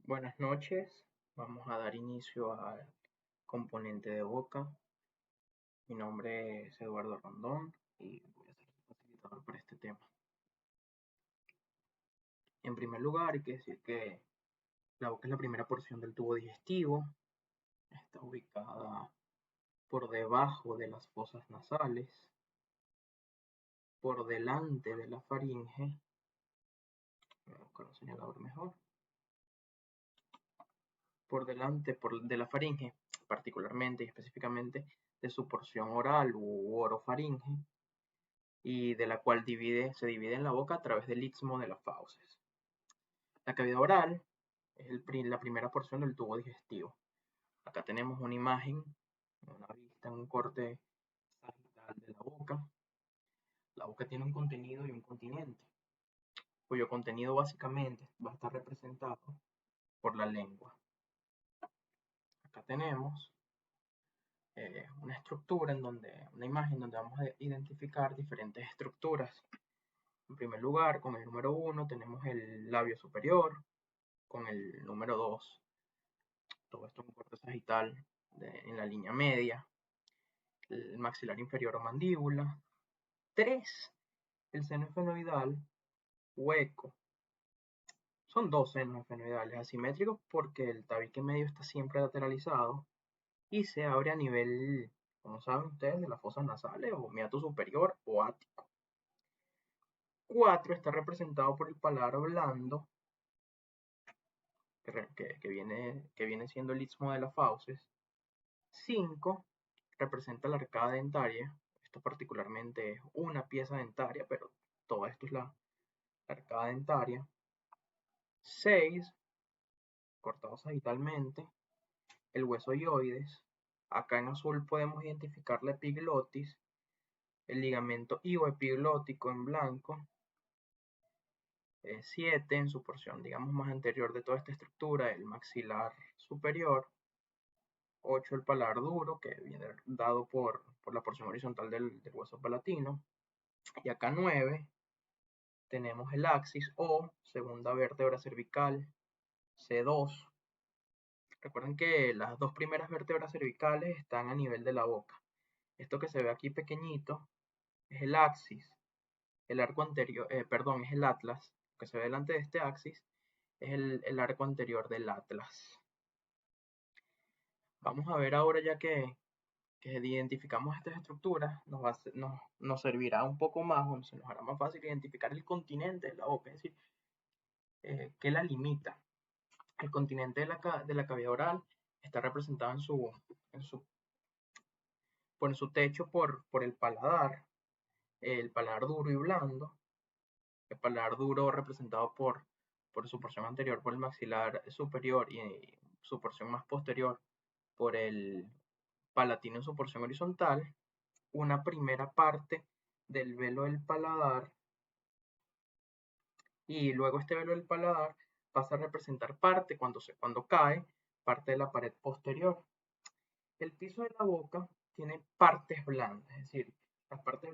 Buenas noches, vamos a dar inicio al componente de boca. Mi nombre es Eduardo Rondón y voy a ser el facilitador para este tema. En primer lugar, hay que decir que la boca es la primera porción del tubo digestivo. Está ubicada por debajo de las fosas nasales, por delante de la faringe. Voy a buscar un señalador mejor. Por delante de la faringe, particularmente y específicamente de su porción oral u orofaringe, y de la cual se divide en la boca a través del istmo de las fauces. La cavidad oral es la primera porción del tubo digestivo. Acá tenemos una imagen, una vista, un corte sagital de la boca. La boca tiene un contenido y un continente, cuyo contenido básicamente va a estar representado por la lengua. Acá tenemos una estructura una imagen donde vamos a identificar diferentes estructuras. En primer lugar, con el número 1 tenemos el labio superior, con el número 2, todo esto es un corte sagital en la línea media, el maxilar inferior o mandíbula. 3, el seno esfenoidal hueco. Son dos senos esfenoidales asimétricos porque el tabique medio está siempre lateralizado y se abre a nivel, como saben ustedes, de las fosas nasales o meato superior o ático. 4 está representado por el paladar blando, que viene siendo el istmo de las fauces. 5 representa la arcada dentaria. Esto particularmente es una pieza dentaria, pero todo esto es la arcada dentaria. 6, cortado sagitalmente, el hueso hyoides. Acá en azul podemos identificar la epiglotis, el ligamento higoepiglótico en blanco. 7, en su porción, digamos, más anterior de toda esta estructura, el maxilar superior. 8, el paladar duro, que viene dado por la porción horizontal del hueso palatino. Y acá 9, tenemos el axis o segunda vértebra cervical, C2. Recuerden que las dos primeras vértebras cervicales están a nivel de la boca. Esto que se ve aquí pequeñito es el axis. El arco anterior, perdón, es el atlas. Lo que se ve delante de este axis es el arco anterior del atlas. Vamos a ver ahora, ya que identificamos estas estructuras, nos servirá un poco más, o se nos hará más fácil identificar el continente de la boca, es decir, qué la limita. El continente de la cavidad oral está representado en su techo por el paladar duro y blando. El paladar duro representado por su porción anterior por el maxilar superior y su porción más posterior por el palatino en su porción horizontal. Una primera parte del velo del paladar, y luego este velo del paladar pasa a representar cuando cae, parte de la pared posterior. El piso de la boca tiene partes blandas, es decir, las partes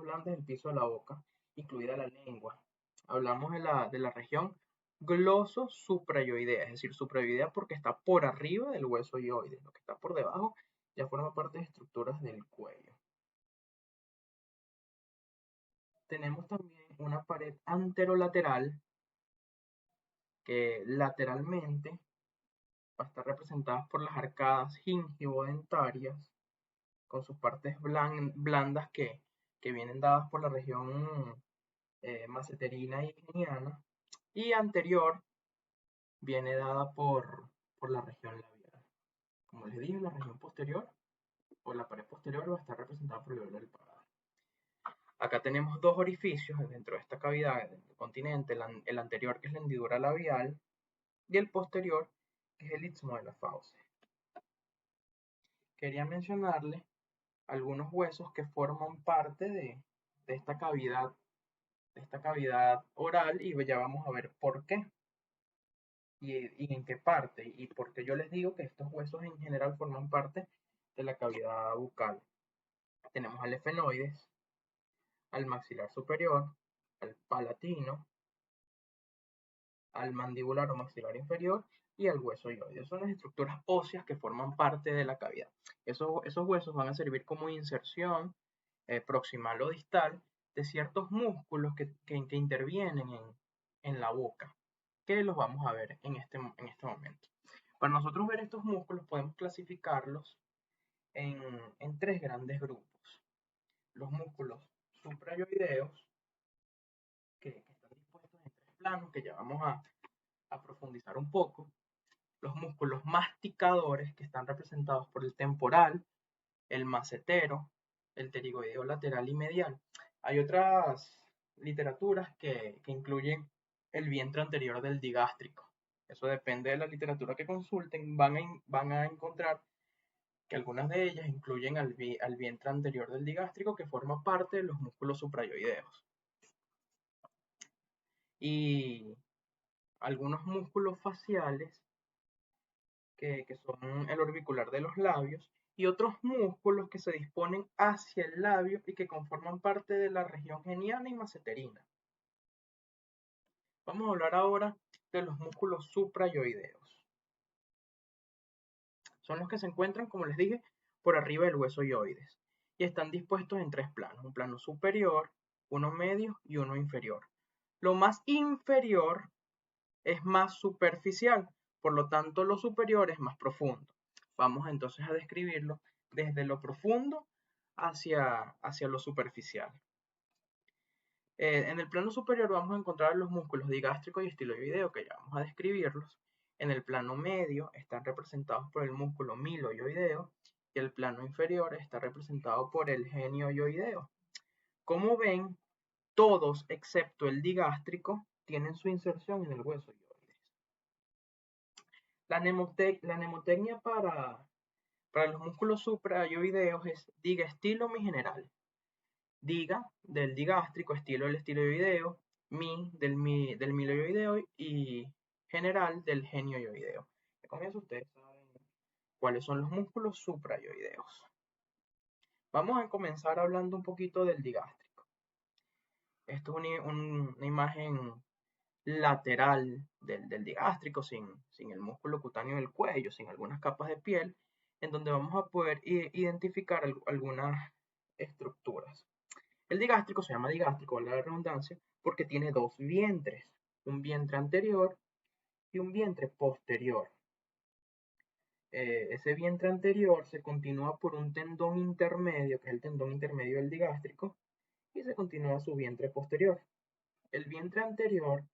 blandas del piso de la boca, incluida la lengua. Hablamos de la región gloso-suprayoidea, es decir, suprayoidea porque está por arriba del hueso hyoides, lo que está por debajo ya forma parte de estructuras del cuello. Tenemos también una pared anterolateral que lateralmente va a estar representada por las arcadas gingivodentarias con sus partes blandas que vienen dadas por la región maceterina y geniana, y anterior viene dada por la región labial. Como les dije, la región posterior o la pared posterior va a estar representada por el velo del paladar. Acá tenemos dos orificios dentro de esta cavidad del continente, el anterior, que es la hendidura labial, y el posterior, que es el istmo de la fauce. Quería mencionarles algunos huesos que forman parte de esta cavidad oral, y ya vamos a ver por qué y en qué parte, y por qué yo les digo que estos huesos en general forman parte de la cavidad bucal. Tenemos al efenoides, al maxilar superior, al palatino, al mandibular o maxilar inferior y al hueso hioideo. Son las estructuras óseas que forman parte de la cavidad. Esos huesos van a servir como inserción proximal o distal de ciertos músculos que intervienen en la boca, que los vamos a ver en este momento. Para nosotros ver estos músculos podemos clasificarlos en tres grandes grupos. Los músculos suprayoideos, que están dispuestos en tres planos, que ya vamos a profundizar un poco. Los músculos masticadores, que están representados por el temporal, el macetero, el pterigoideo lateral y medial. Hay otras literaturas que incluyen el vientre anterior del digástrico. Eso depende de la literatura que consulten. Van a encontrar que algunas de ellas incluyen al vientre anterior del digástrico, que forma parte de los músculos suprayoideos. Y algunos músculos faciales, que son el orbicular de los labios, y otros músculos que se disponen hacia el labio y que conforman parte de la región geniana y maceterina. Vamos a hablar ahora de los músculos suprayoideos. Son los que se encuentran, como les dije, por arriba del hueso yoides y están dispuestos en tres planos: un plano superior, uno medio y uno inferior. Lo más inferior es más superficial, por lo tanto lo superior es más profundo. Vamos entonces a describirlo desde lo profundo hacia lo superficial. En el plano superior vamos a encontrar los músculos digástrico y estiloideo, que ya vamos a describirlos. En el plano medio están representados por el músculo miloioideo y el plano inferior está representado por el genioioideo. Como ven, todos excepto el digástrico tienen su inserción en el hueso yoides. La mnemotecnia para los músculos suprayoideos es diga estilo mi general. Diga del digástrico, estilo del estiloideo, mi del miloioideo y general del genioioideo. Con eso ustedes saben cuáles son los músculos suprayoideos. Vamos a comenzar hablando un poquito del digástrico. Esto es una imagen lateral del digástrico, sin el músculo cutáneo del cuello, sin algunas capas de piel, en donde vamos a poder identificar algunas estructuras. El digástrico se llama digástrico, valga la redundancia, porque tiene dos vientres, un vientre anterior y un vientre posterior. Ese vientre anterior se continúa por un tendón intermedio, que es el tendón intermedio del digástrico, y se continúa su vientre posterior. El vientre anterior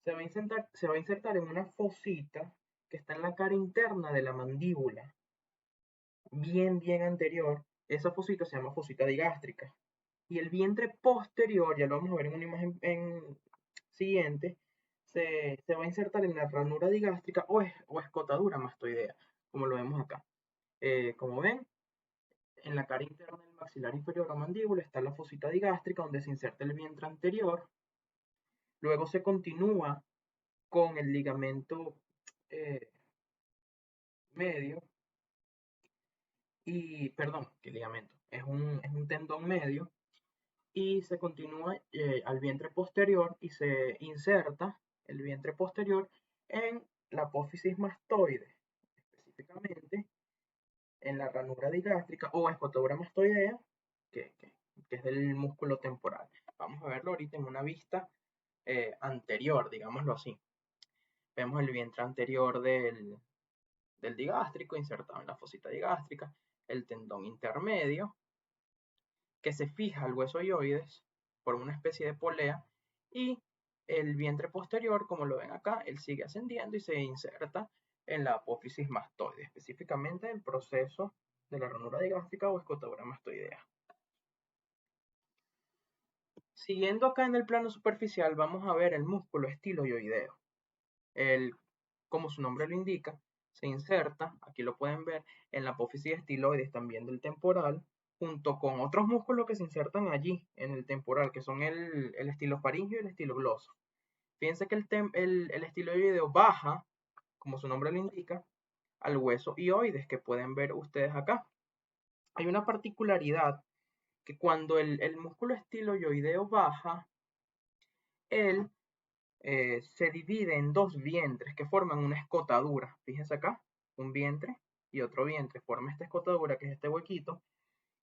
se va a insertar en una fosita que está en la cara interna de la mandíbula, bien anterior. Esa fosita se llama fosita digástrica. Y el vientre posterior, ya lo vamos a ver en una imagen siguiente, se va a insertar en la ranura digástrica o escotadura mastoidea, como lo vemos acá. Como ven, en la cara interna del maxilar inferior o mandíbula está la fosita digástrica, donde se inserta el vientre anterior. Luego se continúa con el ligamento medio, y perdón, ¿qué ligamento? Es un tendón medio, y se continúa al vientre posterior y se inserta el vientre posterior en la apófisis mastoide, específicamente en la ranura digástrica o escotadura mastoidea, que es del músculo temporal. Vamos a verlo ahorita en una vista anterior, digámoslo así. Vemos el vientre anterior del digástrico insertado en la fosita digástrica, el tendón intermedio, que se fija al hueso yoides por una especie de polea, y el vientre posterior, como lo ven acá, él sigue ascendiendo y se inserta en la apófisis mastoide, específicamente el proceso de la ranura digástrica o escotadura mastoidea. Siguiendo acá en el plano superficial, vamos a ver el músculo estiloioideo. Como su nombre lo indica, se inserta, aquí lo pueden ver, en la apófisis estiloides también del temporal, junto con otros músculos que se insertan allí en el temporal, que son el estilofaringio y el estilogloso. Fíjense que el estiloideo baja, como su nombre lo indica, al hueso hioides, que pueden ver ustedes acá. Hay una particularidad, que cuando el músculo estiloideo baja, él se divide en dos vientres que forman una escotadura. Fíjense acá, un vientre y otro vientre. Forma esta escotadura, que es este huequito.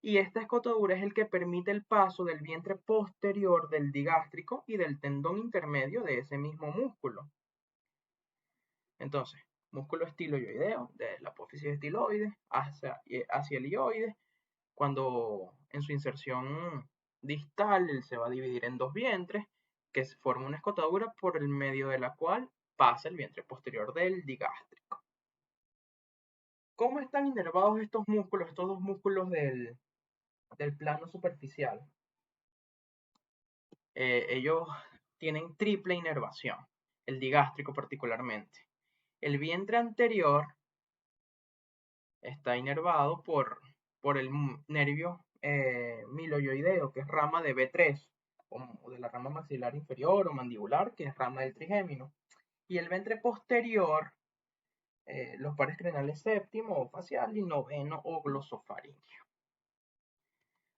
Y esta escotadura es el que permite el paso del vientre posterior del digástrico y del tendón intermedio de ese mismo músculo. Entonces, músculo estiloideo, de la apófisis estiloide hacia el hioides. Cuando en su inserción distal él se va a dividir en dos vientres, que forma una escotadura por el medio de la cual pasa el vientre posterior del digástrico. ¿Cómo están inervados estos músculos, estos dos músculos del plano superficial? Ellos tienen triple inervación, el digástrico particularmente. El vientre anterior está inervado por el nervio miloioideo, que es rama de B3, o de la rama maxilar inferior o mandibular, que es rama del trigémino. Y el ventre posterior, los pares crenales séptimo o facial y noveno o glosofaringeo.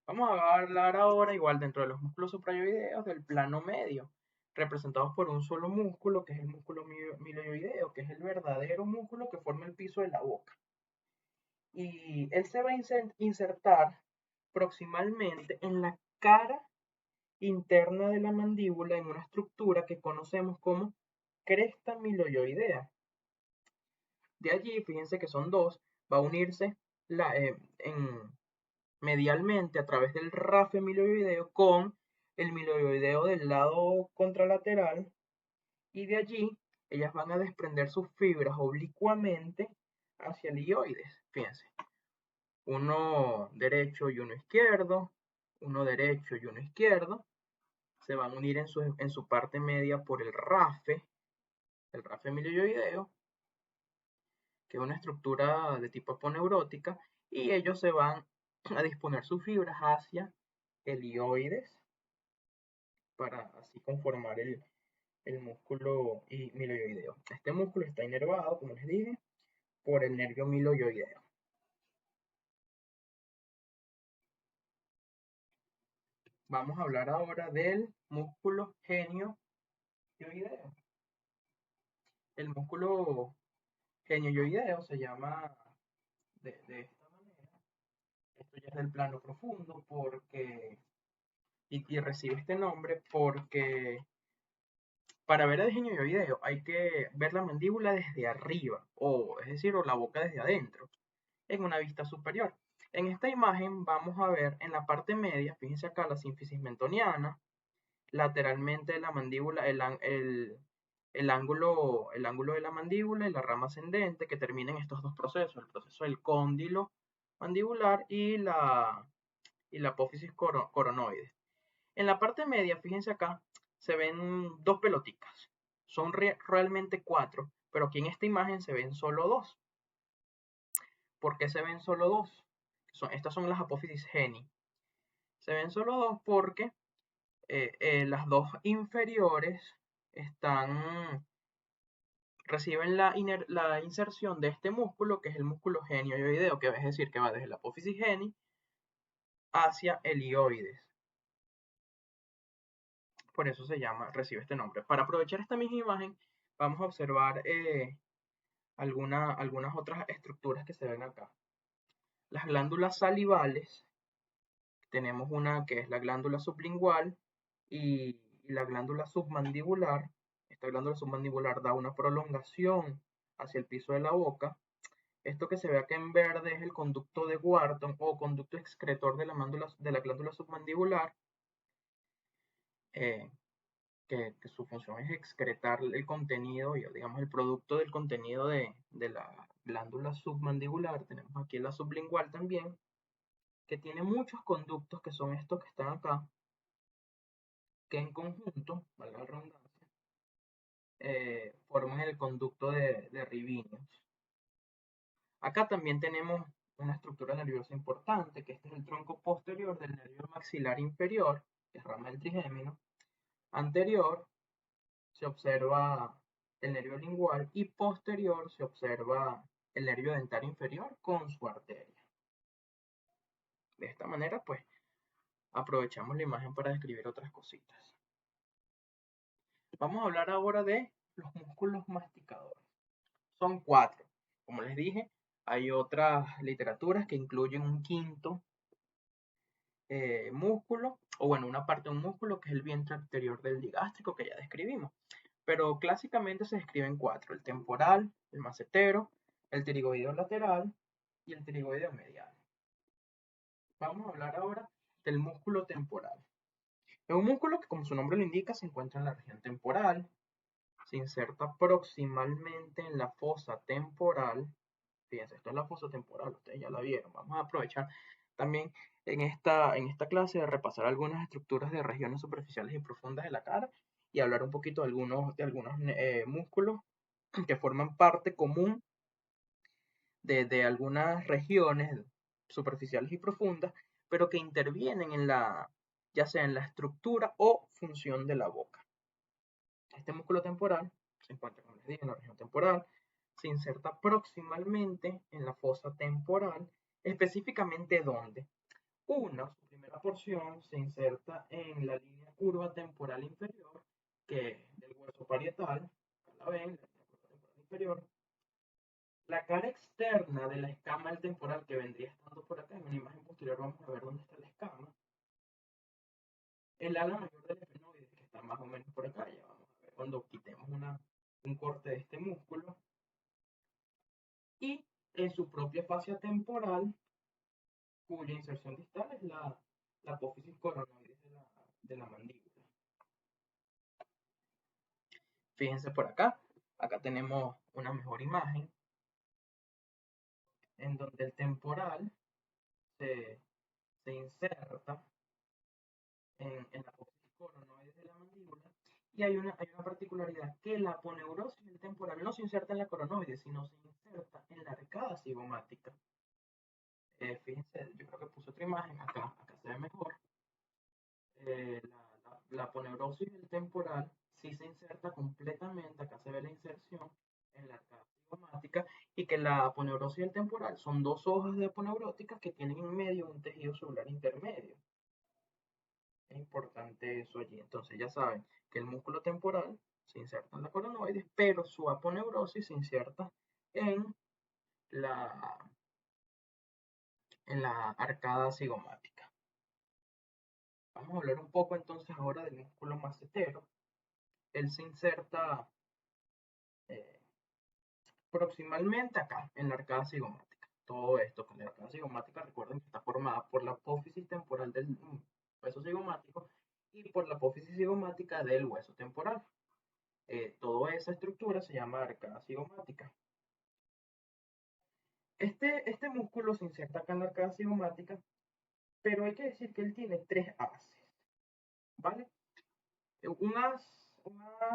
Vamos a hablar ahora, igual dentro de los músculos suprayoideos, del plano medio, representados por un solo músculo, que es el músculo miloioideo, que es el verdadero músculo que forma el piso de la boca. Y él se va a insertar proximalmente en la cara interna de la mandíbula en una estructura que conocemos como cresta miloioidea. De allí, fíjense que son dos, va a unirse medialmente a través del rafe miloioideo con el miloioideo del lado contralateral, y de allí ellas van a desprender sus fibras oblicuamente hacia el hioides. Fíjense, uno derecho y uno izquierdo, uno derecho y uno izquierdo, se van a unir en su parte media por el rafe miloioideo, que es una estructura de tipo aponeurótica, y ellos se van a disponer sus fibras hacia el hioides para así conformar el músculo miloioideo. Este músculo está inervado, como les dije, por el nervio miloioideo. Vamos a hablar ahora del músculo genioioideo. El músculo genioioideo se llama de esta manera. Esto ya es del plano profundo porque, y recibe este nombre porque para ver el genioioideo hay que ver la mandíbula desde arriba, es decir, o la boca desde adentro, en una vista superior. En esta imagen vamos a ver en la parte media, fíjense acá, la sínfisis mentoniana, lateralmente de la mandíbula, el ángulo de la mandíbula y la rama ascendente que termina en estos dos procesos, el proceso del cóndilo mandibular y la apófisis coronoide. En la parte media, fíjense acá, se ven dos pelotitas. Son realmente cuatro, pero aquí en esta imagen se ven solo dos. ¿Por qué se ven solo dos? Estas son las apófisis geni. Se ven solo dos porque las dos inferiores reciben la inserción de este músculo, que es el músculo genioideo, que es decir, que va desde la apófisis geni hacia el hioides. Por eso recibe este nombre. Para aprovechar esta misma imagen, vamos a observar algunas otras estructuras que se ven acá. Las glándulas salivales, tenemos una que es la glándula sublingual y la glándula submandibular. Esta glándula submandibular da una prolongación hacia el piso de la boca. Esto que se ve acá en verde es el conducto de Wharton o conducto excretor de la glándula submandibular, que su función es excretar el contenido, digamos el producto del contenido de la glándula submandibular. Tenemos aquí la sublingual también, que tiene muchos conductos que son estos que están acá, que en conjunto, valga la redundancia, forman el conducto de Rivinius. Acá también tenemos una estructura nerviosa importante, que este es el tronco posterior del nervio maxilar inferior, que es rama del trigémino. Anterior se observa el nervio lingual y posterior se observa el nervio dentario inferior con su arteria. De esta manera, pues, aprovechamos la imagen para describir otras cositas. Vamos a hablar ahora de los músculos masticadores. Son 4. Como les dije, hay otras literaturas que incluyen un quinto músculo, o bueno, una parte de un músculo que es el vientre anterior del digástrico que ya describimos. Pero clásicamente se describen 4: el temporal, el macetero, el pterigoideo lateral y el pterigoideo medial. Vamos a hablar ahora del músculo temporal. Es un músculo que, como su nombre lo indica, se encuentra en la región temporal, se inserta proximalmente en la fosa temporal. Fíjense, esto es la fosa temporal, ustedes ya la vieron. Vamos a aprovechar también en esta clase de repasar algunas estructuras de regiones superficiales y profundas de la cara y hablar un poquito de algunos músculos que forman parte común de algunas regiones superficiales y profundas, pero que intervienen ya sea en la estructura o función de la boca. Este músculo temporal se encuentra, como les dije, en la región temporal, se inserta proximalmente en la fosa temporal, específicamente ¿dónde? Su primera porción se inserta en la línea curva temporal inferior, que es del hueso parietal, acá la ven, la línea curva temporal inferior. La cara externa de la escama del temporal que vendría estando por acá, en una imagen posterior vamos a ver dónde está la escama. El ala mayor del efenoide, que está más o menos por acá, ya vamos a ver cuando quitemos un corte de este músculo. Y en su propia fascia temporal, cuya inserción distal es la apófisis coronoides de la mandíbula. Fíjense por acá, acá tenemos una mejor imagen en donde el temporal se inserta en la apófisis coronoides de la mandíbula. Y hay una particularidad, que la aponeurosis del temporal no se inserta en la coronoide, sino se inserta en la arcada cigomática. Fíjense, yo creo que puse otra imagen, acá se ve mejor. La aponeurosis del temporal sí se inserta completamente, acá se ve la inserción en la arcada cigomática, y que la aponeurosis del temporal son dos hojas de aponeuróticas que tienen en medio un tejido celular intermedio. Es importante eso allí. Entonces ya saben que el músculo temporal se inserta en la coronoide, pero su aponeurosis se inserta en la, en la arcada cigomática. Vamos a hablar un poco entonces ahora del músculo macetero. Él se inserta eh, proximalmente acá, en la arcada cigomática. Todo esto con la arcada cigomática, recuerden que está formada por la apófisis temporal del hueso cigomático y por la apófisis cigomática del hueso temporal. Toda esa estructura se llama arcada cigomática. Este músculo se inserta acá en la arcada cigomática, pero hay que decir que él tiene 3 haces, ¿vale? Una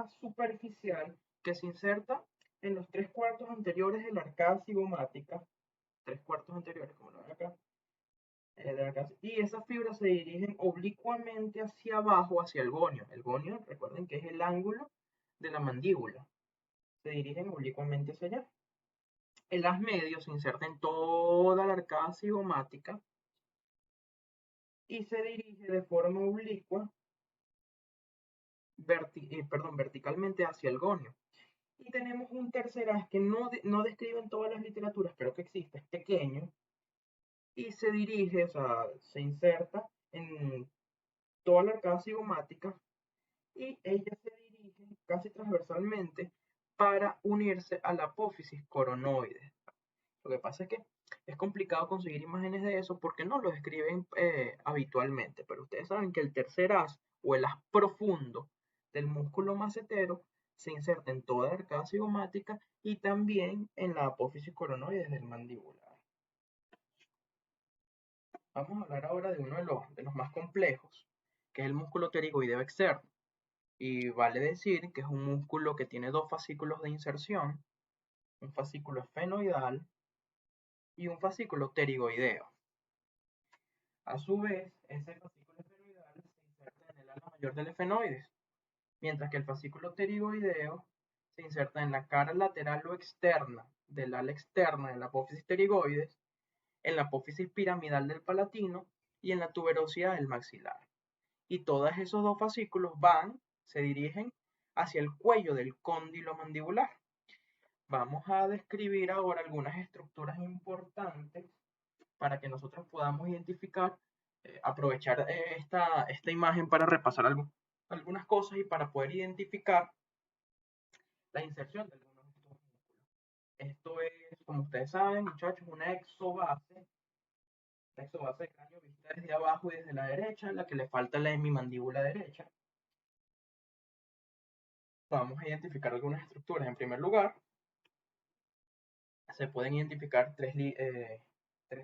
superficial que se inserta en los 3/4 anteriores de la arcada cigomática, 3/4 anteriores, como lo ven acá, y esas fibras se dirigen oblicuamente hacia abajo, hacia el gonio. El gonio, recuerden que es el ángulo de la mandíbula. Se dirigen oblicuamente hacia allá. El haz medio se inserta en toda la arcada cigomática y se dirige de forma oblicua, verticalmente hacia el gonio. Y tenemos un tercer haz que no describe en todas las literaturas, pero que existe, es pequeño, y se dirige, o sea, se inserta en toda la arcada cigomática y ella se dirige casi transversalmente para unirse a la apófisis coronoide. Lo que pasa es que es complicado conseguir imágenes de eso porque no lo describen habitualmente, pero ustedes saben que el tercer haz o el haz profundo del músculo macetero se inserta en toda la arcada cigomática y también en la apófisis coronoide del mandibular. Vamos a hablar ahora de uno de los más complejos, que es el músculo pterigoideo externo. Y vale decir que es un músculo que tiene dos fascículos de inserción, un fascículo esfenoidal y un fascículo pterigoideo. A su vez, ese fascículo esfenoidal se inserta en el ala mayor del efenoides, mientras que el fascículo pterigoideo se inserta en la cara lateral o externa del ala externa de la apófisis pterigoides, en la apófisis piramidal del palatino y en la tuberosidad del maxilar. Y todos esos dos fascículos se dirigen hacia el cuello del cóndilo mandibular. Vamos a describir ahora algunas estructuras importantes para que nosotros podamos identificar, aprovechar esta imagen para repasar algunas cosas y para poder identificar la inserción de algunos de estos músculos. Esto es, como ustedes saben, muchachos, una exobase. La exobase de cráneo vista desde abajo y desde la derecha, la que le falta la hemimandíbula derecha. Vamos a identificar algunas estructuras. En primer lugar, se pueden identificar tres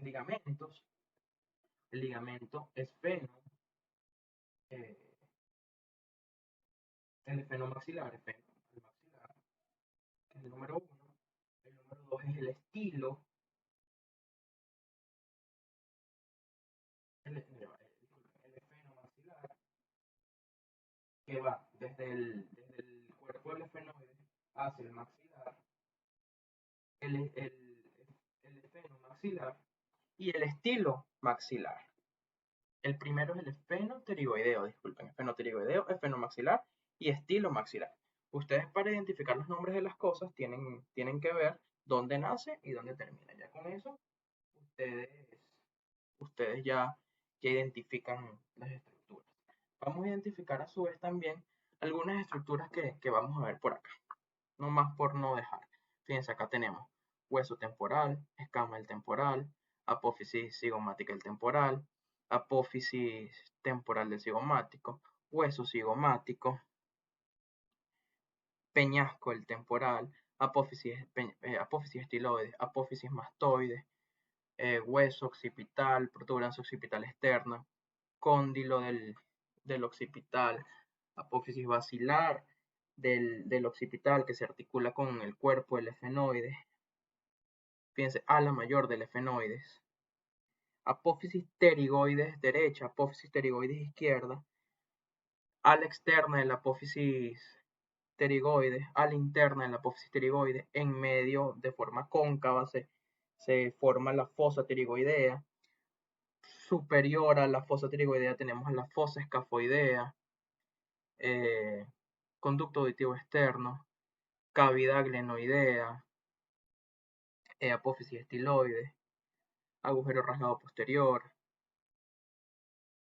ligamentos. El ligamento esfeno, el esfenomaxilar, el maxilar, que es el número 1. El número 2 es el estilo, el esfenomaxilar, que va desde el cuerpo del esfenoide hacia el maxilar, el esfenomaxilar y el estilo maxilar. El primero es el esfenopterigoideo, disculpen, esfenopterigoideo, esfenomaxilar y estilo maxilar. Ustedes, para identificar los nombres de las cosas, tienen que ver dónde nace y dónde termina. Ya con eso, ustedes ya identifican las estructuras. Vamos a identificar a su vez también algunas estructuras que vamos a ver por acá. No más por no dejar. Fíjense, acá tenemos hueso temporal, escama del temporal, apófisis cigomática del temporal, apófisis temporal del cigomático, hueso cigomático, peñasco del temporal, apófisis estiloides, apófisis mastoides, hueso occipital, protuberancia occipital externa, cóndilo del occipital, apófisis basilar del occipital que se articula con el cuerpo del efenoide. Fíjense, ala mayor del efenoides. Apófisis pterigoides derecha, apófisis pterigoides izquierda, ala externa de la apófisis pterigoides, ala interna de la apófisis pterigoides, en medio de forma cóncava se forma la fosa pterigoidea. Superior a la fosa pterigoidea tenemos la fosa escafoidea, conducto auditivo externo, cavidad glenoidea, apófisis estiloide, agujero rasgado posterior.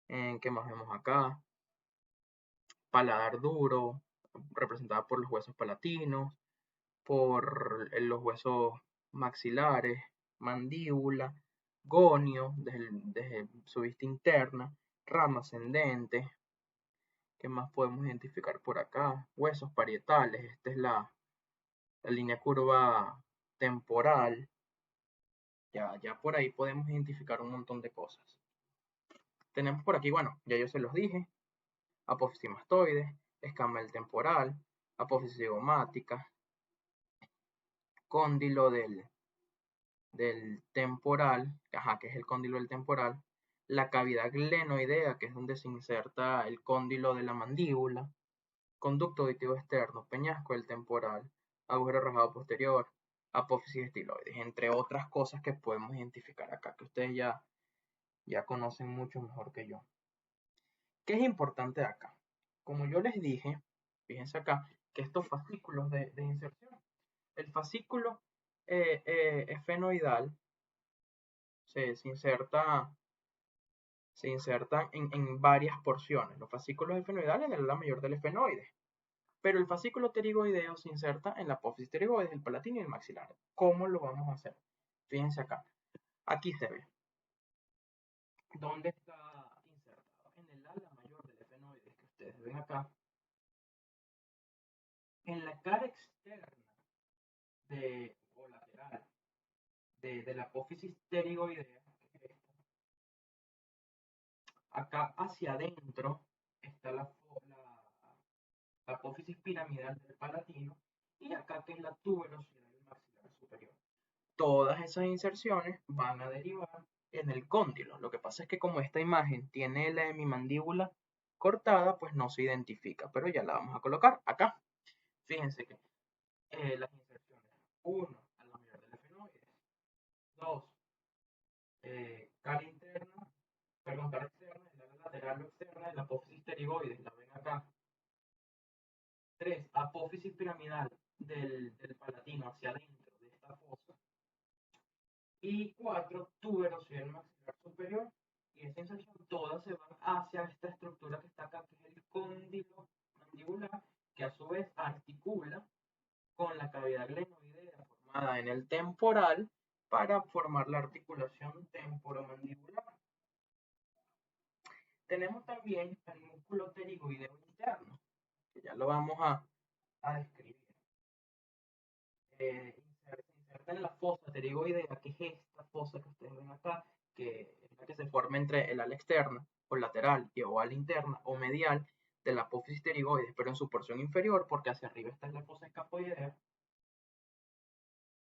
¿Qué más vemos acá? Paladar duro, representado por los huesos palatinos, por los huesos maxilares, mandíbula, gonio, desde su vista interna, rama ascendente. ¿Qué más podemos identificar por acá? Huesos parietales, esta es la línea curva temporal. Ya por ahí podemos identificar un montón de cosas. Tenemos por aquí, bueno, ya yo se los dije, apófisis mastoide, escama del temporal, apófisis cigomática, cóndilo del temporal, que es el cóndilo del temporal, la cavidad glenoidea, que es donde se inserta el cóndilo de la mandíbula, conducto auditivo externo, peñasco del temporal, agujero rasgado posterior, apófisis estiloides, entre otras cosas que podemos identificar acá, que ustedes ya conocen mucho mejor que yo. ¿Qué es importante acá? Como yo les dije, fíjense acá, que estos fascículos de inserción, el fascículo esfenoidal se insertan en varias porciones. Los fascículos esfenoidales del ala mayor del efenoide. Pero el fascículo pterigoideo se inserta en la apófisis pterigoides, el palatino y el maxilar. ¿Cómo lo vamos a hacer? Fíjense acá. Aquí se ve. ¿Dónde está insertado? En el ala mayor del efenoide, que ustedes ven acá. En la cara externa o lateral de la apófisis pterigoidea, acá hacia adentro está la apófisis piramidal del palatino y acá que es la tuberosidad del maxilar superior. Todas esas inserciones van a derivar en el cóndilo. Lo que pasa es que como esta imagen tiene la hemimandíbula cortada, pues no se identifica, pero ya la vamos a colocar acá. Fíjense que las inserciones, 1, a la mayor del efenoide, 2, cara interna, perdón, cara externa, el ala lateral o externa de la apófisis pterigoides, la ven acá. 3, extremidad del palatino hacia adentro de esta fosa. Y 4, tuberosidad maxilar superior. Y esa inserción todas se van hacia esta estructura que está acá, que es el cóndilo mandibular, que a su vez articula con la cavidad glenoidea formada en el temporal para formar la articulación temporomandibular. Tenemos también el músculo pterigoideo interno, que ya lo vamos a describir. Se inserta en la fosa pterigoidea, que es esta fosa que ustedes ven acá, que es la que se forma entre el ala externa o lateral o ala interna o medial de la apófisis pterigoides, pero en su porción inferior, porque hacia arriba está la fosa escafoidea.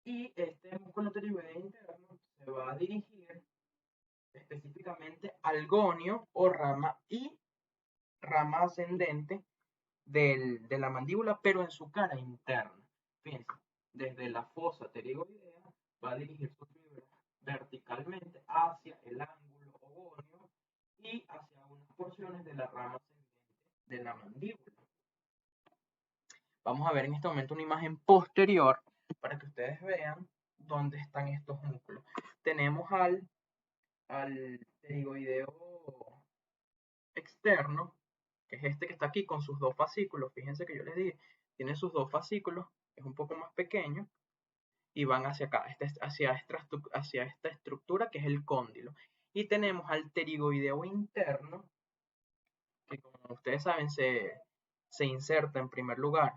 Y este músculo pterigoideo interno se va a dirigir específicamente al gonio o rama ascendente de la mandíbula, pero en su cara interna. Fíjense, desde la fosa pterigoidea va a dirigir sus fibras verticalmente hacia el ángulo o gonio y hacia unas porciones de la rama ascendente de la mandíbula. Vamos a ver en este momento una imagen posterior para que ustedes vean dónde están estos músculos. Tenemos al pterigoideo externo, que es este que está aquí con sus dos fascículos. Fíjense que yo les dije, tiene sus dos fascículos, es un poco más pequeño, y van hacia acá, hacia esta estructura que es el cóndilo. Y tenemos al pterigoideo interno, que como ustedes saben se inserta en primer lugar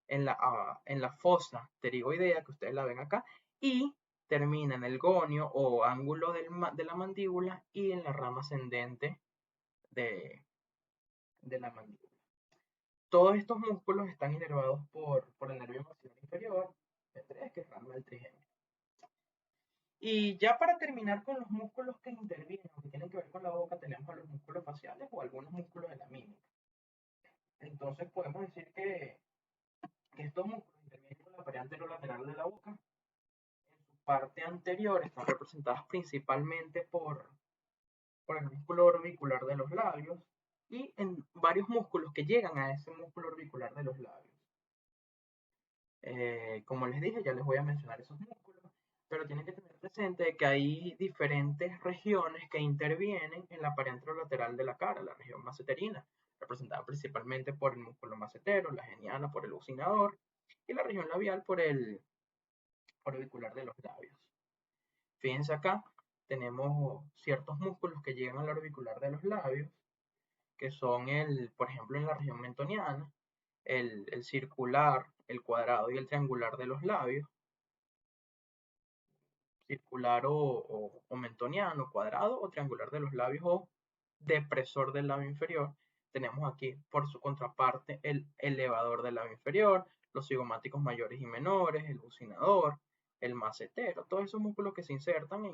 en la fosa pterigoidea, que ustedes la ven acá, y termina en el gonio o ángulo de la mandíbula y en la rama ascendente de la mandíbula. Todos estos músculos están inervados por el nervio maxilar inferior, T3, que es rama del trigémino. Y ya para terminar con los músculos que intervienen, que tienen que ver con la boca, tenemos a los músculos faciales o algunos músculos de la mímica. Entonces podemos decir que estos músculos intervienen con la pared anterolateral de la boca. En su parte anterior están representadas principalmente por el músculo orbicular de los labios y en varios músculos que llegan a ese músculo orbicular de los labios. Como les dije, ya les voy a mencionar esos músculos, pero tienen que tener presente que hay diferentes regiones que intervienen en la pared anterolateral de la cara, la región maceterina, representada principalmente por el músculo macetero, la geniana por el bucinador y la región labial por el orbicular de los labios. Fíjense acá, tenemos ciertos músculos que llegan al orbicular de los labios, que son por ejemplo, en la región mentoniana, el circular, el cuadrado y el triangular de los labios, circular o mentoniano, cuadrado o triangular de los labios o depresor del labio inferior. Tenemos aquí por su contraparte el elevador del labio inferior, los cigomáticos mayores y menores, el bucinador, el macetero, todos esos músculos que se insertan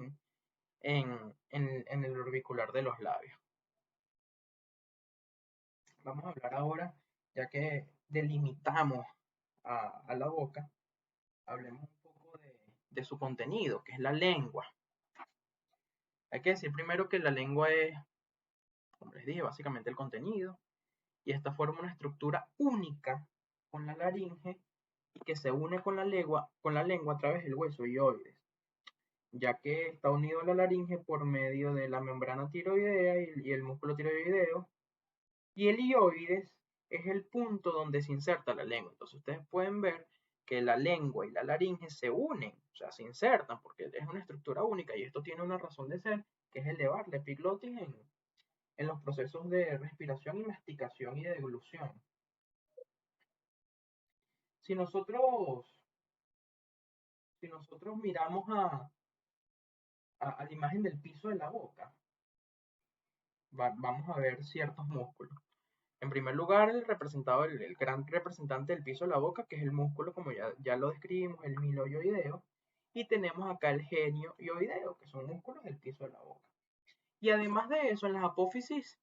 en el orbicular de los labios. Vamos a hablar ahora, ya que delimitamos a la boca, hablemos un poco de su contenido, que es la lengua. Hay que decir primero que la lengua es, como les dije, básicamente el contenido, y esta forma una estructura única con la laringe que se une con la lengua a través del hueso hioides, ya que está unido a la laringe por medio de la membrana tiroidea y el músculo tiroideo, y el hioides es el punto donde se inserta la lengua. Entonces ustedes pueden ver que la lengua y la laringe se unen, o sea, se insertan porque es una estructura única y esto tiene una razón de ser, que es elevar la epiglotis en los procesos de respiración y masticación y de deglución. Si nosotros miramos a la imagen del piso de la boca, vamos a ver ciertos músculos. En primer lugar, el gran representante del piso de la boca, que es el músculo, como ya lo describimos, el miloioideo. Y tenemos acá el genio ioideo, que son músculos del piso de la boca. Y además de eso, en las apófisis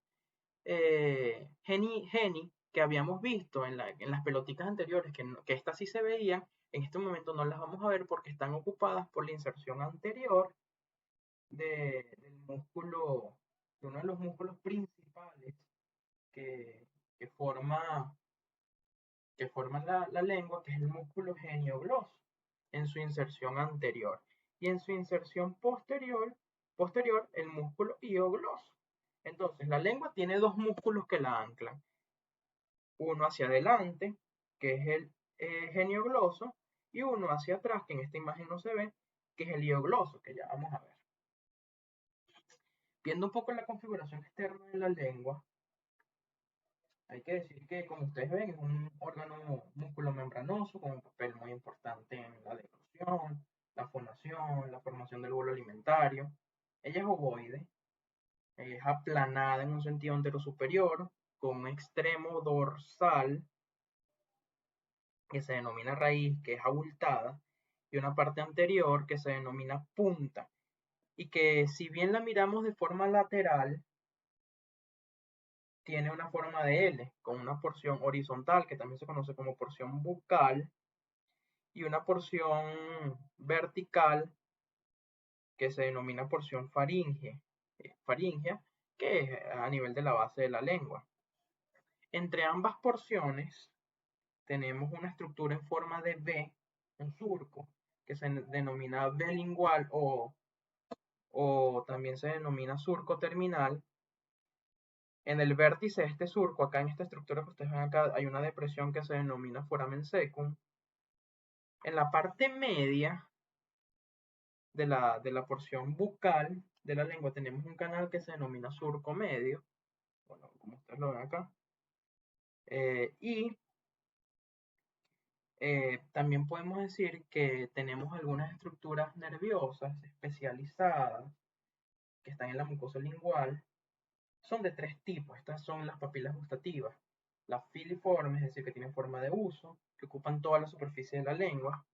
geni, que habíamos visto en las pelotitas anteriores, que estas sí se veían, en este momento no las vamos a ver porque están ocupadas por la inserción anterior del músculo, de uno de los músculos principales que forma que forma la lengua, que es el músculo geniogloso, en su inserción anterior. Y en su inserción posterior el músculo hiogloso. Entonces, la lengua tiene dos músculos que la anclan. Uno hacia adelante, que es el geniogloso, y uno hacia atrás, que en esta imagen no se ve, que es el hiogloso, que ya vamos a ver. Viendo un poco la configuración externa de la lengua, hay que decir que, como ustedes ven, es un órgano músculo membranoso con un papel muy importante en la deglución, la fonación, la formación del bolo alimentario. Ella es ovoide, es aplanada en un sentido anterosuperior, con un extremo dorsal que se denomina raíz, que es abultada, y una parte anterior que se denomina punta, y que si bien la miramos de forma lateral, tiene una forma de L, con una porción horizontal, que también se conoce como porción bucal, y una porción vertical, que se denomina porción faríngea, que es a nivel de la base de la lengua. Entre ambas porciones tenemos una estructura en forma de V, un surco, que se denomina V lingual o también se denomina surco terminal. En el vértice de este surco, acá en esta estructura que ustedes ven acá, hay una depresión que se denomina foramen secum. En la parte media de la porción bucal de la lengua tenemos un canal que se denomina surco medio, bueno, como ustedes lo ven acá. Y también podemos decir que tenemos algunas estructuras nerviosas especializadas que están en la mucosa lingual. Son de tres tipos. Estas son las papilas gustativas. Las filiformes, es decir, que tienen forma de uso, que ocupan toda la superficie de la lengua.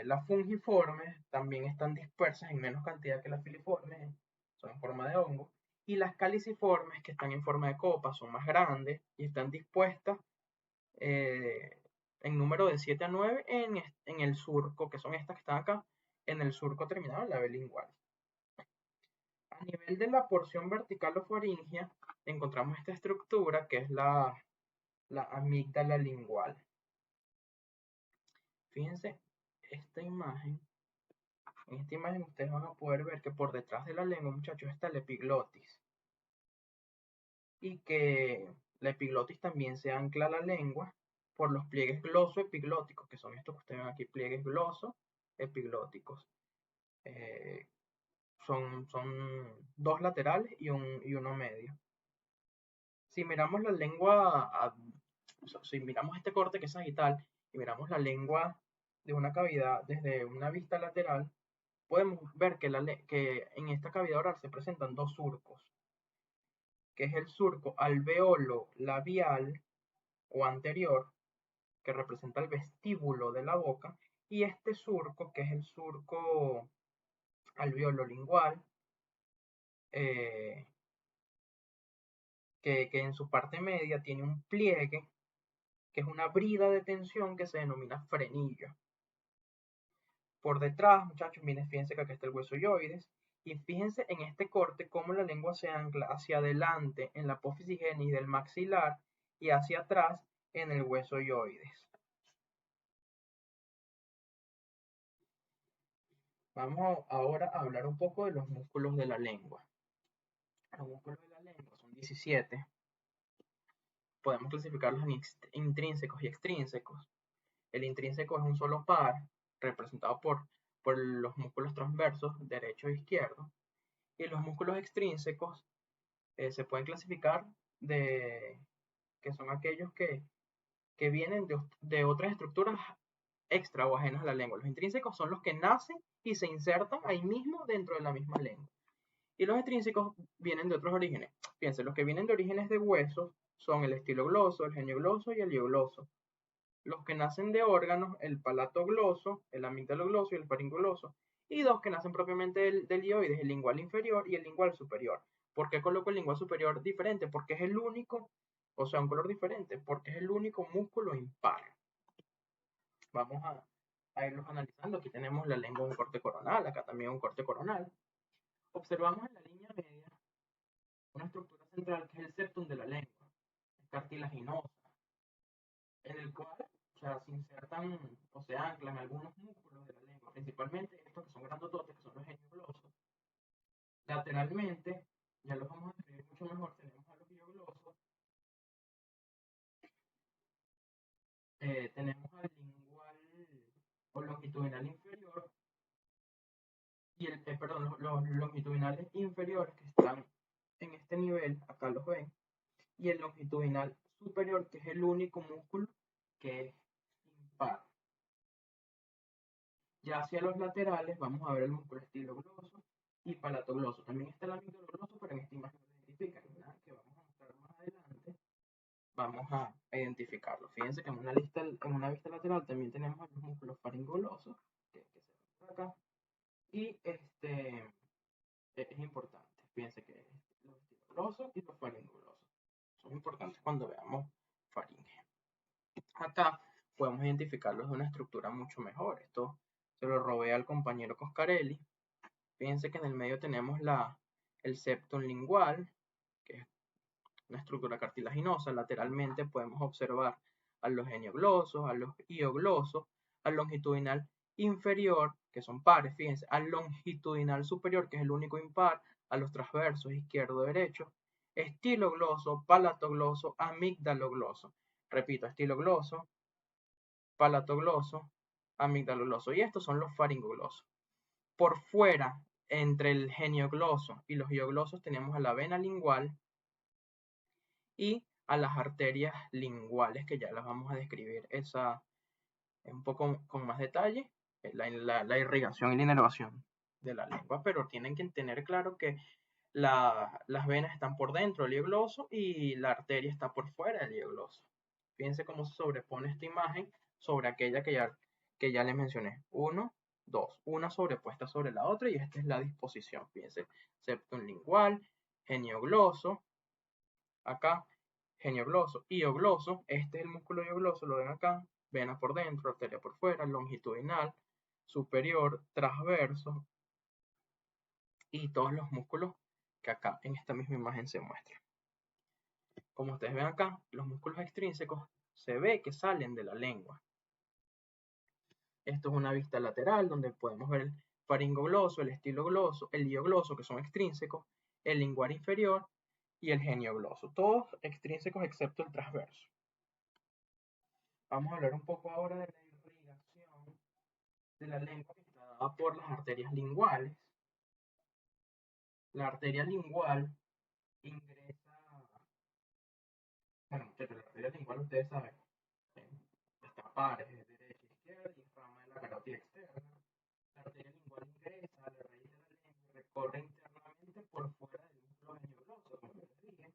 Las fungiformes también están dispersas en menos cantidad que las filiformes, son en forma de hongo. Y las caliciformes, que están en forma de copa, son más grandes y están dispuestas en número de 7 a 9 en el surco, que son estas que están acá, en el surco terminado en la B lingual. A nivel de la porción vertical o faríngea, encontramos esta estructura que es la amígdala lingual. Fíjense, en esta imagen ustedes van a poder ver que por detrás de la lengua, muchachos, está la epiglotis. Y que la epiglotis también se ancla a la lengua por los pliegues gloso-epiglóticos, que son estos que ustedes ven aquí, pliegues gloso-epiglóticos. Son dos laterales y uno medio. Si miramos la lengua, si miramos este corte que es sagital y miramos la lengua de una cavidad desde una vista lateral, podemos ver que en esta cavidad oral se presentan dos surcos, que es el surco alveolo labial o anterior, que representa el vestíbulo de la boca, y este surco, que es el surco alveolo lingual, que en su parte media tiene un pliegue, que es una brida de tensión que se denomina frenillo. Por detrás, muchachos, miren, fíjense que acá está el hueso yoides, y fíjense en este corte cómo la lengua se ancla hacia adelante en la apófisis genis del maxilar y hacia atrás en el hueso yoides. Vamos ahora a hablar un poco de los músculos de la lengua. Los músculos de la lengua son 17. Podemos clasificarlos en intrínsecos y extrínsecos. El intrínseco es un solo par, representado por los músculos transversos, derecho e izquierdo. Y los músculos extrínsecos se pueden clasificar que son aquellos que vienen de otras estructuras extra o ajenas a la lengua. Los intrínsecos son los que nacen y se insertan ahí mismo dentro de la misma lengua. Y los extrínsecos vienen de otros orígenes. Fíjense, los que vienen de orígenes de huesos son el estilogloso, el geniogloso y el hiogloso. Los que nacen de órganos, el palatogloso, el amigdalogloso y el faringogloso. Y dos que nacen propiamente del hioides, el lingual inferior y el lingual superior. ¿Por qué coloco el lingual superior diferente? Porque es el único, o sea, un color diferente, porque es el único músculo impar. Vamos a irlos analizando. Aquí tenemos la lengua un corte coronal, acá también un corte coronal. Observamos en la línea media una estructura central que es el septum de la lengua. Es cartilaginosa, en el cual, o sea, se insertan o se anclan algunos músculos de la lengua, principalmente estos que son grandototes, que son los hemioglosos. Lateralmente, ya los vamos a describir mucho mejor, tenemos a los hioglosos, tenemos al lingual o longitudinal inferior, y perdón, los longitudinales inferiores que están en este nivel, acá los ven, y el longitudinal superior, que es el único músculo que es impar. Ya hacia los laterales vamos a ver el músculo estilogloso y palatogloso. También está el amigdalogloso, pero en esta imagen no lo identifican. Nada que vamos a mostrar más adelante, vamos a identificarlo. Fíjense que en una vista lateral también tenemos los músculos faringolosos, que se ven por acá, y es importante. Fíjense que los estiloglosos y los faringolosos son importantes cuando veamos faringe. Acá podemos identificarlos de una estructura mucho mejor. Esto se lo robé al compañero Coscarelli. Fíjense que en el medio tenemos el septum lingual, que es una estructura cartilaginosa. Lateralmente podemos observar a los genioglosos, a los hioglosos, al longitudinal inferior, que son pares, fíjense, al longitudinal superior, que es el único impar, a los transversos izquierdo-derecho, estilogloso, palatogloso, amigdalogloso. Repito, estilogloso, palatogloso, amigdalogloso. Y estos son los faringoglosos. Por fuera, entre el geniogloso y los hioglosos, tenemos a la vena lingual y a las arterias linguales, que ya las vamos a describir un poco con más detalle, la irrigación y la inervación de la lengua, pero tienen que tener claro que las venas están por dentro del hiogloso y la arteria está por fuera del hiogloso. Fíjense cómo se sobrepone esta imagen sobre aquella que ya les mencioné. 1, 2, una sobrepuesta sobre la otra, y esta es la disposición. Fíjense, septum lingual, geniogloso, acá, geniogloso, hiogloso, este es el músculo hiogloso, lo ven acá, vena por dentro, arteria por fuera, longitudinal, superior, transverso, y todos los músculos que acá en esta misma imagen se muestran. Como ustedes ven acá, los músculos extrínsecos se ve que salen de la lengua. Esto es una vista lateral donde podemos ver el faringogloso, el estilogloso, el hiogloso, que son extrínsecos, el lingual inferior y el geniogloso. Todos extrínsecos excepto el transverso. Vamos a hablar un poco ahora de la irrigación de la lengua, que está dada por las arterias linguales. La arteria lingual ingresa, bueno, la arteria lingual ustedes saben, está pares, es derecha, izquierda, y rama de la carótida externa. La arteria lingual ingresa a la raíz de la lengua y recorre internamente por fuera del músculo geniogloso, como les dije.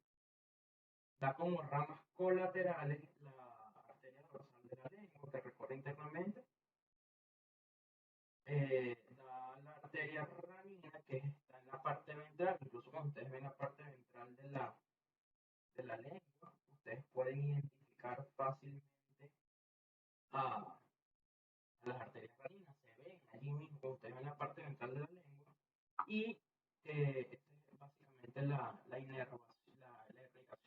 Da como ramas colaterales la arteria dorsal de la lengua, que recorre internamente. Da la arteria ranina, que está en la parte ventral. Incluso cuando ustedes ven la parte ventral de la lengua, ustedes pueden identificar fácilmente a las arterias raninas. Se ven allí mismo, cuando ustedes ven la parte ventral de la lengua. Y esta es básicamente la irrigación de la lengua.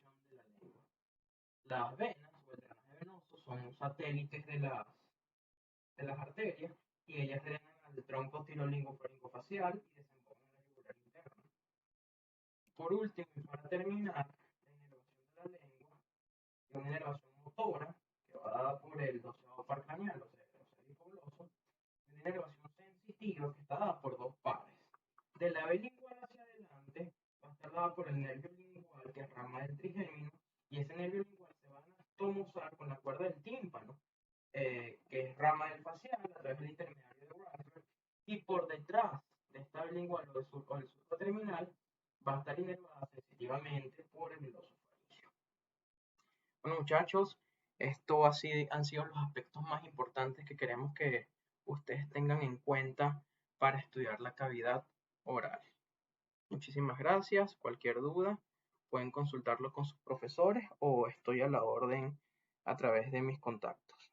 Las venas o el drenaje venoso son satélites de las arterias, y ellas drenan al tronco tirolingofaringofacial y desembocan en la yugular interna. Por último, y para terminar, la inervación de la lengua es una inervación motora que va dada por el doceavo par craneal, o sea, el hipogloso, y una inervación sensitiva que está dada por dos pares. De la B lingual hacia adelante va a estar dada por el nervio lingual, que es rama del trigémino, y ese nervio lingual se va a anastomosar con la cuerda del tímpano, que es rama del facial, a través del intermediario de Weisberg, y por detrás de esta lingual o del surco terminal va a estar inervada sensitivamente por el glosofaringeo. Bueno, muchachos, esto han sido los aspectos más importantes que queremos que ustedes tengan en cuenta para estudiar la cavidad oral. Muchísimas gracias. Cualquier duda pueden consultarlo con sus profesores, o estoy a la orden a través de mis contactos.